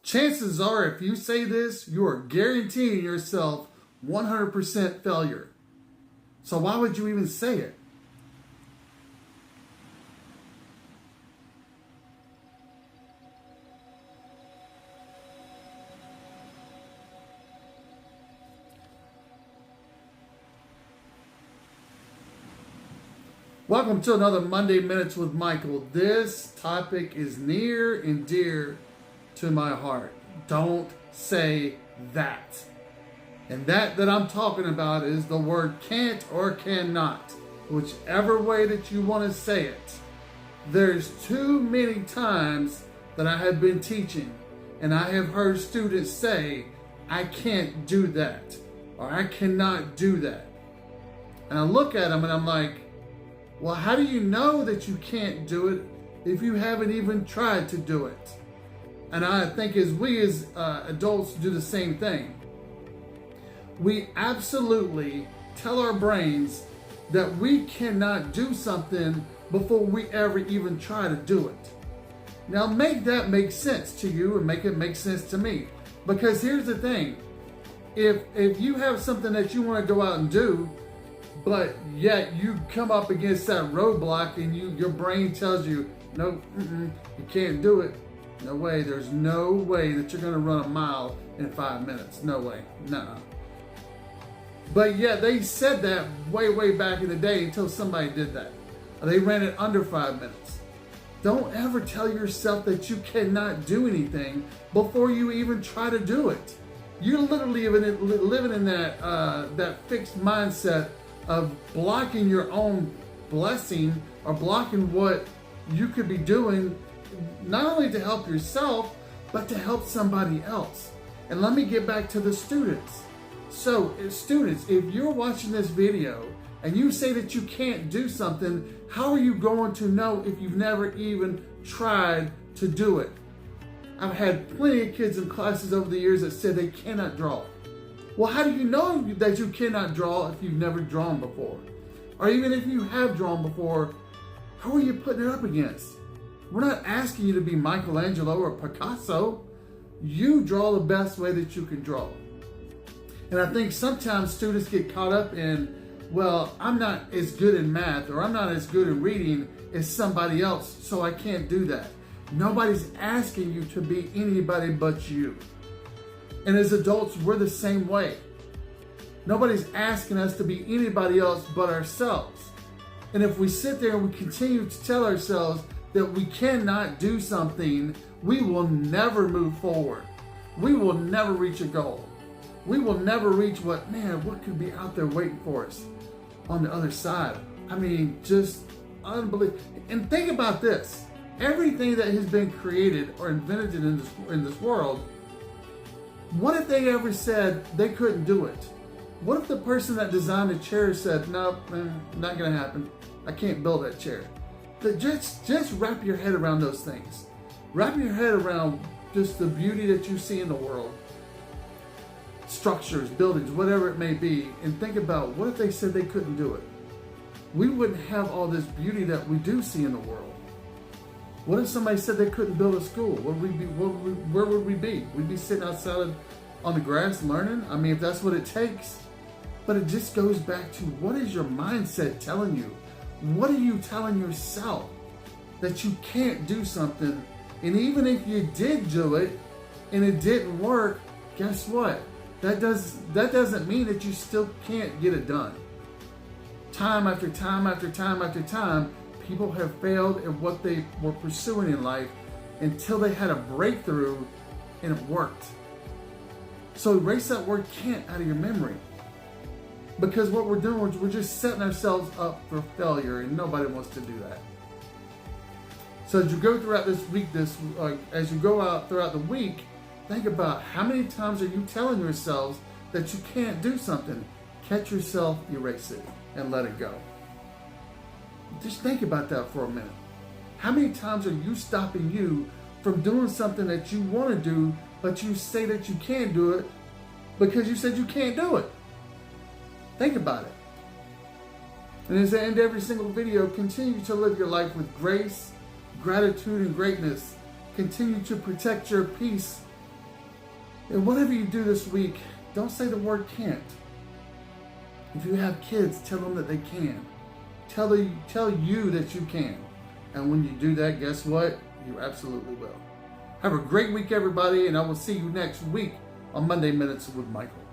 Chances are, if you say this, you are guaranteeing yourself 100% failure. So why would you even say it? Welcome to another Monday Minutes with Michael. This topic is near and dear to my heart. Don't say that. And that I'm talking about is the word can't or cannot. Whichever way that you want to say it. There's too many times that I have been teaching and I have heard students say, I can't do that, or I cannot do that. And I look at them and I'm like, well, how do you know that you can't do it if you haven't even tried to do it? And I think as we as adults do the same thing. We absolutely tell our brains that we cannot do something before we ever even try to do it. Now make that make sense to you and make it make sense to me. Because here's the thing. If you have something that you want to go out and do, but yet you come up against that roadblock and your brain tells you, no, you can't do it. No way. There's no way that you're going to run a mile in 5 minutes. No way. No. But yet they said that way back in the day until somebody did that. They ran it under 5 minutes. Don't ever tell yourself that you cannot do anything before you even try to do it. You're literally living in that fixed mindset of blocking your own blessing or blocking what you could be doing, not only to help yourself, but to help somebody else. And let me get back to the students. So, students, if you're watching this video and you say that you can't do something, how are you going to know if you've never even tried to do it? I've had plenty of kids in classes over the years that said they cannot draw. Well, how do you know that you cannot draw if you've never drawn before? Or even if you have drawn before, who are you putting it up against? We're not asking you to be Michelangelo or Picasso. You draw the best way that you can draw. And I think sometimes students get caught up in, well, I'm not as good in math or I'm not as good in reading as somebody else, so I can't do that. Nobody's asking you to be anybody but you. And as adults, we're the same way. Nobody's asking us to be anybody else but ourselves. And if we sit there and we continue to tell ourselves that we cannot do something, we will never move forward. We will never reach a goal. We will never reach what could be out there waiting for us on the other side. I mean, just unbelievable. And think about this. Everything that has been created or invented in this world, what if they ever said they couldn't do it? What if the person that designed the chair said, nope, not going to happen. I can't build that chair. Just wrap your head around those things. Wrap your head around just the beauty that you see in the world. Structures, buildings, whatever it may be. And think about, what if they said they couldn't do it? We wouldn't have all this beauty that we do see in the world. What if somebody said they couldn't build a school? Where would we be? We'd be sitting outside on the grass learning? I mean, if that's what it takes. But it just goes back to, what is your mindset telling you? What are you telling yourself? That you can't do something, and even if you did do it and it didn't work, guess what? That doesn't mean that you still can't get it done. Time after time after time after time, people have failed at what they were pursuing in life until they had a breakthrough and it worked. So erase that word can't out of your memory. Because what we're doing is we're just setting ourselves up for failure, and nobody wants to do that. So as you go throughout this week, as you go out throughout the week, think about how many times are you telling yourselves that you can't do something. Catch yourself, erase it, and let it go. Just think about that for a minute. How many times are you stopping you from doing something that you want to do, but you say that you can't do it because you said you can't do it? Think about it. And as I end every single video, continue to live your life with grace, gratitude, and greatness. Continue to protect your peace And whatever you do this week, don't say the word can't. If you have kids, tell them that they can. Tell you that you can. And when you do that, guess what? You absolutely will. Have a great week, everybody, and I will see you next week on Monday Minutes with Michael.